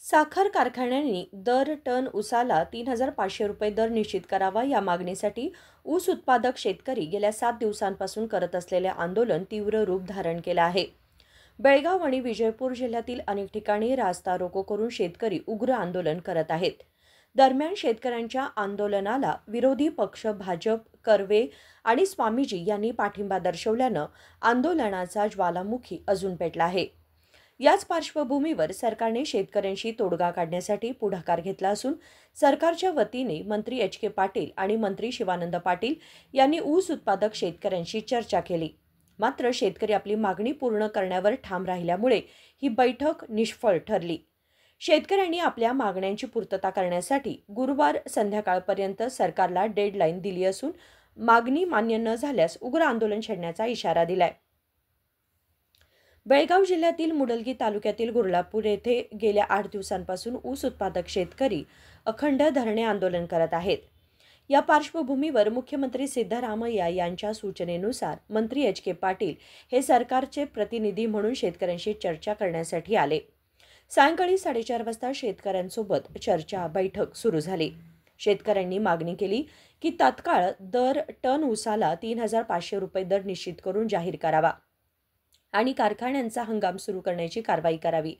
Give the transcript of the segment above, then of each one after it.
साखर कारखान्यांनी दर टन ऊसाला 3,500 रुपये दर निश्चित करावा या मागणीसाठी ऊस उत्पादक शेतकरी गेल्या 7 दिवसांपासून करत असलेले आंदोलन तीव्र रूप धारण केले आहे. बेळगाव आणि विजयपूर जिल्ह्यातील अनेक ठिकाणी रास्ता रोको करून शेतकरी उग्र आंदोलन करत आहेत. दरम्यान शेतकऱ्यांच्या आंदोलनाला विरोधी पक्ष भाजप, कर्वे आणि स्वामीजी यांनी पाठिंबा दर्शवल्यानं आंदोलनाचा ज्वालामुखी अजून पेटला आहे. याच पार्श्वभूमीवर सरकारने शेतकऱ्यांशी तोडगा काढण्यासाठी पुढाकार घेतला असून सरकारच्या वतीने मंत्री एच के पाटील आणि मंत्री शिवानंद पाटील यांनी ऊस उत्पादक शेतकऱ्यांशी चर्चा केली. मात्र शेतकरी आपली मागणी पूर्ण करण्यावर ठाम राहिल्यामुळे ही बैठक निष्फळ ठरली. शेतकऱ्यांनी आपल्या मागण्यांची पूर्तता करण्यासाठी गुरुवार संध्याकाळपर्यंत सरकारला डेडलाईन दिली असून मागणी मान्य न झाल्यास उग्र आंदोलन छेडण्याचा इशारा दिलाय. बेळगाव जिल्ह्यातील मुडलगी तालुक्यातील गुरलापूर येथे गेल्या 8 दिवसांपासून ऊस उत्पादक शेतकरी अखंड धरणे आंदोलन करत आहेत. या पार्श्वभूमीवर मुख्यमंत्री सिद्धरामय्या यांच्या सूचनेनुसार मंत्री एच के पाटील हे सरकारचे प्रतिनिधी म्हणून शेतकऱ्यांशी चर्चा करण्यासाठी आले. सायंकाळी 4:30 वाजता शेतकऱ्यांसोबत चर्चा बैठक सुरू झाली. शेतकऱ्यांनी मागणी केली की तात्काळ दर टन ऊसाला 3,500 रुपये दर निश्चित करून जाहीर करावा आणि कारखान्यांचा हंगाम सुरू करण्याची कारवाई करावी.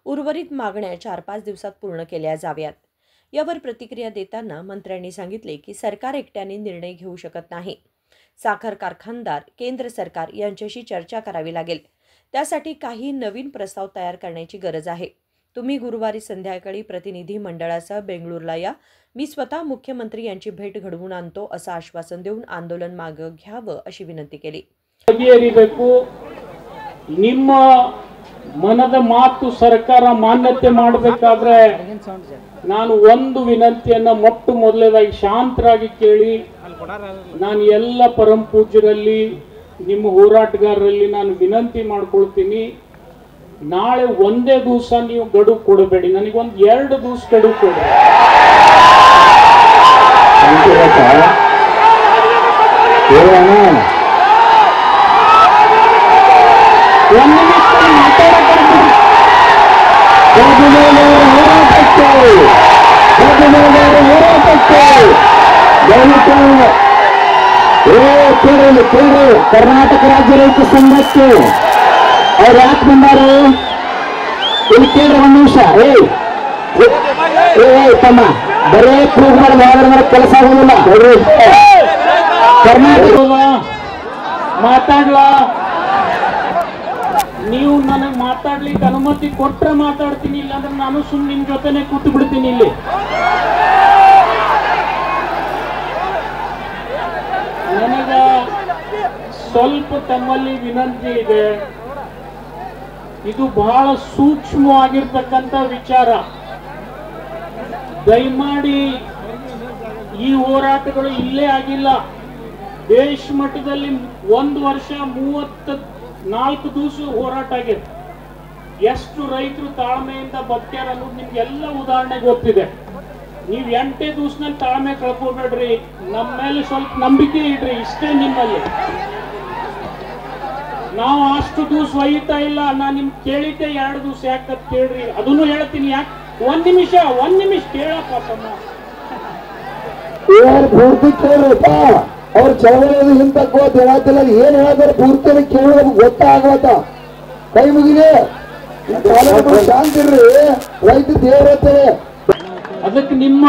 उर्वरित मागण्या 4-5 दिवसात पूर्ण केल्या जाव्यात. यावर प्रतिक्रिया देताना मंत्र्यांनी सांगितले की सरकार एकट्याने निर्णय घेऊ शकत नाही. साखर कारखानदार, केंद्र सरकार यांच्याशी चर्चा करावी लागेल. त्यासाठी काही नवीन प्रस्ताव तयार करण्याची गरज आहे. तुम्ही गुरुवारी संध्याकाळी प्रतिनिधी मंडळासह बेंगळूरला या. मी स्वतः मुख्यमंत्री यांची भेट घडवून आणतो असं आश्वासन देऊन आंदोलन मागे घ्यावं अशी विनंती केली. ನಿಮ್ಮ ಮನದ ಮಾತು ಸರ್ಕಾರ ಮಾನ್ಯತೆ ಮಾಡಬೇಕಾದ್ರೆ ನಾನು ಒಂದು ವಿನಂತಿಯನ್ನ ಮೊಟ್ಟ ಮೊದಲನೇದಾಗಿ ಶಾಂತರಾಗಿ ಕೇಳಿ, ನಾನು ಎಲ್ಲ ಪರಮ ಪೂಜ್ಯರಲ್ಲಿ ನಿಮ್ಮ ಹೋರಾಟಗಾರರಲ್ಲಿ ನಾನು ವಿನಂತಿ ಮಾಡ್ಕೊಳ್ತೀನಿ, ನಾಳೆ ಒಂದೇ ದಿವಸ ನೀವು ಗಡುವು ಕೊಡಬೇಡಿ, ನನಗೊಂದು 2 ದಿವಸ ಗಡುವು ಕೊಡಿ. ಕರ್ನಾಟಕ ರಾಜ್ಯ ರೈತ ಸಂಘಕ್ಕೆ ಅವ್ರು ಯಾಕೆ ಬಂದಾರು ಇಲ್ಲಿ ಕೇಳ್ರಿ ಒಂದು ನಿಮಿಷ. ತಮ್ಮ ಬರೇ ಪ್ರೂವ್ ಮಾಡಿ ಕೆಲಸ ಆಗೋದಿಲ್ಲ. ಕರ್ನಾಟಕ ಮಾತಾಡ್ಲಾ, ನೀವು ನನಗೆ ಮಾತಾಡ್ಲಿಕ್ಕೆ ಅನುಮತಿ ಕೊಟ್ರೆ ಮಾತಾಡ್ತೀನಿ, ಇಲ್ಲಾಂದ್ರೆ ನಾನು ಸುಮ್ಮನೆ ನಿಮ್ ಜೊತೆನೆ ಕೂತು ಬಿಡ್ತೀನಿ. ಇಲ್ಲಿ ನನಗ ಸ್ವಲ್ಪ ತಮ್ಮಲ್ಲಿ ವಿನಂತಿ ಇದೆ. ಇದು ಬಹಳ ಸೂಕ್ಷ್ಮವಾಗಿರ್ತಕ್ಕಂಥ ವಿಚಾರ. ದಯಮಾಡಿ ಈ ಹೋರಾಟಗಳು ಇಲ್ಲೇ ಆಗಿಲ್ಲ. ದೇಶ ಮಟ್ಟದಲ್ಲಿ 1 ವರ್ಷ 34 ದಿವಸ ಹೋರಾಟ ಆಗಿದೆ. ಎಷ್ಟು ರೈತರು ತಾಳ್ಮೆಯಿಂದ ಬದುಕ್ಯಾರ ಅನ್ನೋದು ನಿಮ್ಗೆಲ್ಲ ಉದಾಹರಣೆ ಗೊತ್ತಿದೆ. ನೀವು 8 ದಿವಸನಲ್ಲಿ ತಾಳ್ಮೆ ಕಳ್ಕೋಬೇಡ್ರಿ. ನಮ್ಮ ಮೇಲೆ ಸ್ವಲ್ಪ ನಂಬಿಕೆ ಇಡ್ರಿ, ಇಷ್ಟೇ ನಿಮ್ಮಲ್ಲಿ. ನಾವು ಅಷ್ಟು ದಿವಸ ಒಯ್ತಾ ಇಲ್ಲ. ನಾನು ನಿಮ್ಗೆ ಕೇಳಿದ್ದೆ 2 ದಿವಸ ಯಾಕಂತ ಕೇಳ್ರಿ, ಅದನ್ನು ಹೇಳ್ತೀನಿ. ಯಾಕೆ ಒಂದ್ ನಿಮಿಷ ಕೇಳಪ್ಪ ತಮ್ಮ. ಪೂರ್ತಿ ಕೇಳ್ರಪ್ಪ. ಅವ್ರ ಚಳವಳಿ ಇಂತ ಹೇಳತ್ತಿಲ್ಲ, ಏನ್ ಹೇಳಿದ್ರೆ ಪೂರ್ತಿ ಕೇಳೋದು ಗೊತ್ತಾಗತ್ತ. ಕೈ ಮುಗಿದೆ ಶಾಂತಿ ಇರ್ರಿ, ರೈತ ದೇವರತ್ತೇವೆ. ಅದಕ್ಕೆ ನಿಮ್ಮ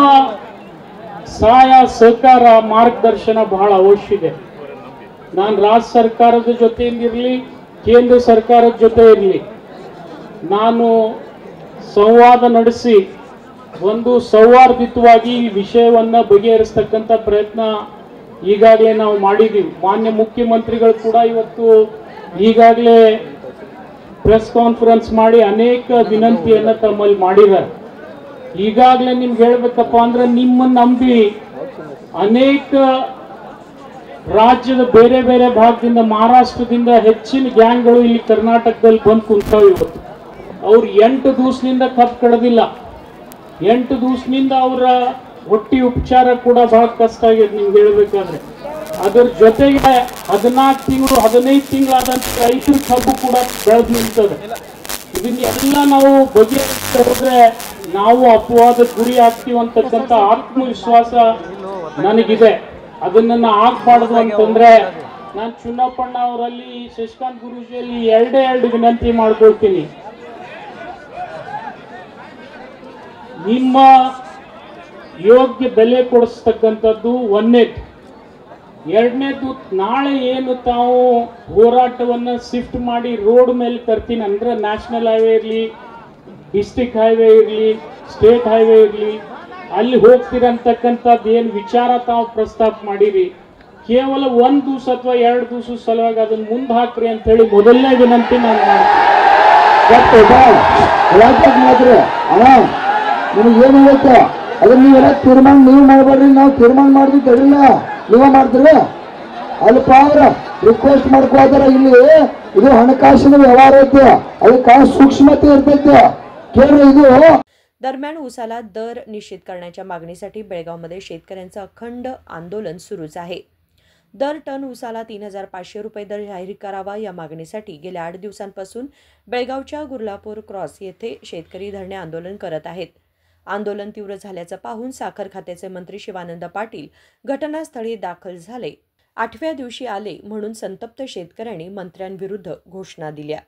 ಸಹಾಯ ಸಹಕಾರ ಮಾರ್ಗದರ್ಶನ ಬಹಳ ಅವಶ್ಯ ಇದೆ. ನಾನು ರಾಜ್ಯ ಸರ್ಕಾರದ ಜೊತೆಯಿಂದಿರಲಿ, ಕೇಂದ್ರ ಸರ್ಕಾರದ ಜೊತೆ ಇರಲಿ, ನಾನು ಸಂವಾದ ನಡೆಸಿ ಒಂದು ಸೌಹಾರ್ದಿತವಾಗಿ ಈ ವಿಷಯವನ್ನ ಬಗೆಹರಿಸ್ತಕ್ಕಂಥ ಪ್ರಯತ್ನ ಈಗಾಗಲೇ ನಾವು ಮಾಡಿದ್ದೀವಿ. ಮಾನ್ಯ ಮುಖ್ಯಮಂತ್ರಿಗಳು ಕೂಡ ಇವತ್ತು ಈಗಾಗಲೇ ಪ್ರೆಸ್ ಕಾನ್ಫರೆನ್ಸ್ ಮಾಡಿ ಅನೇಕ ವಿನಂತಿಯನ್ನ ತಮ್ಮಲ್ಲಿ ಮಾಡಿದ್ದಾರೆ. ಈಗಾಗಲೇ ನಿಮ್ಗೆ ಹೇಳ್ಬೇಕಪ್ಪ ಅಂದ್ರೆ, ನಿಮ್ಮನ್ನ ನಂಬಿ ಅನೇಕ ರಾಜ್ಯದ ಬೇರೆ ಬೇರೆ ಭಾಗದಿಂದ, ಮಹಾರಾಷ್ಟ್ರದಿಂದ ಹೆಚ್ಚಿನ ಗ್ಯಾಂಗ್ಗಳು ಇಲ್ಲಿ ಕರ್ನಾಟಕದಲ್ಲಿ ಬಂದು ಕುಂತಾವ. ಇವತ್ತು ಅವ್ರು 8 ದಿವಸದಿಂದ ಕಪ್ ಕಡದಿಲ್ಲ. 8 ದಿವಸದಿಂದ ಅವರ ಹೊಟ್ಟಿ ಉಪಚಾರ ಕೂಡ ಬಹಳ ಕಷ್ಟ ಆಗಿದೆ ನಿಮ್ಗೆ ಹೇಳ್ಬೇಕಾದ್ರೆ. ಅದರ ಜೊತೆಗೆ 14 ತಿಂಗಳು 15 ತಿಂಗಳಾದಂತ ರೈತರ ಕಬ್ಬು ಕೂಡ ಬೆಳೆದು ನಿಲ್ತದೆ. ಇದನ್ನೆಲ್ಲ ನಾವು ಬಗೆಹರಿಸ್ತಾ ಹೋದ್ರೆ ನಾವು ಅಪವಾದ ಗುರಿ ಆಗ್ತೀವಿ ಅಂತಕ್ಕಂಥ ಆತ್ಮವಿಶ್ವಾಸ ನನಗಿದೆ. ಅದನ್ನ ಆಗ್ಬಾರ್ದು ಅಂತಂದ್ರೆ ನಾನು ಚುನ್ನಪ್ಪಣ್ಣ ಅವರಲ್ಲಿ, ಶಶಿಕಾಂತ್ ಗುರೂಜಿಯಲ್ಲಿ ಎರಡು ವಿನಂತಿ ಮಾಡ್ಕೊಳ್ತೀನಿ. ನಿಮ್ಮ ಯೋಗ್ಯ ಬೆಲೆ ಕೊಡಿಸ್ತಕ್ಕಂಥದ್ದು ಒಂದನೇದು. ಎರಡನೇದು, ನಾಳೆ ಏನು ತಾವು ಹೋರಾಟವನ್ನು ಶಿಫ್ಟ್ ಮಾಡಿ ರೋಡ್ ಮೇಲೆ ತರ್ತೀನಿ ಅಂದ್ರೆ, ನ್ಯಾಷನಲ್ ಹೈವೇ ಇರಲಿ, ಡಿಸ್ಟ್ರಿಕ್ಟ್ ಹೈವೇ ಇರಲಿ, ಸ್ಟೇಟ್ ಹೈವೇ ಇರಲಿ, ಅಲ್ಲಿ ಹೋಗ್ತಿರಂತಕ್ಕಂಥದ್ದು ಏನು ವಿಚಾರ ತಾವು ಪ್ರಸ್ತಾಪ ಮಾಡಿರಿ, ಕೇವಲ 1 ದಿವಸ ಅಥವಾ 2 ದಿವಸ ಸಲುವಾಗಿ ಅದನ್ನ ಮುಂದೆ ಹಾಕ್ರಿ ಅಂತ ಹೇಳಿ ಮೊದಲನೇ ವಿನಂತಿ ನಾನು ಮಾಡ್ತೀನಿ. ನಿಮ್ಗೆ ಏನು ಹೇಳುತ್ತೆ ಅದನ್ನ ನೀವೆಲ್ಲ ತೀರ್ಮಾನ ನೀವು ಮಾಡಬೇಡ್ರಿ, ನಾವು ತೀರ್ಮಾನ ಮಾಡಿದ್ವಿ ತಡಿಲ್ಲ, ನೀವೇ ಮಾಡ್ತೀರಿ. ಅಲ್ಪ ಅವ್ರ ರಿಕ್ವೆಸ್ಟ್ ಮಾಡ್ಕೋತಾರ. ಇಲ್ಲಿ ಇದು ಹಣಕಾಸಿನ ವ್ಯವಹಾರ ಐತೆ, ಅದಕ್ಕೆ ಸೂಕ್ಷ್ಮತೆ ಇರ್ತೈತೆ, ಕೇಳ್ರಿ. ಇದು दरम्यान ऊसाला दर निश्चित करण्याच्या मागणीसाठी बेळगावमध्ये शेतकऱ्यांचं अखंड आंदोलन सुरूच आहे. दर टन ऊसाला 3,500 रुपये दर जाहीर करावा या मागणीसाठी गेल्या 8 दिवसांपासून बेळगावच्या गुरलापूर क्रॉस येथे शेतकरी धरणे आंदोलन करत आहेत. आंदोलन तीव्र झाल्याचं पाहून साखर खात्याचे मंत्री शिवानंद पाटील घटनास्थळी दाखल झाले. 8व्या दिवशी आले म्हणून संतप्त शेतकऱ्यांनी मंत्र्यांविरुद्ध घोषणा दिल्या.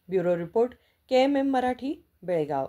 Bureau report KMM Marathi, Belgaum.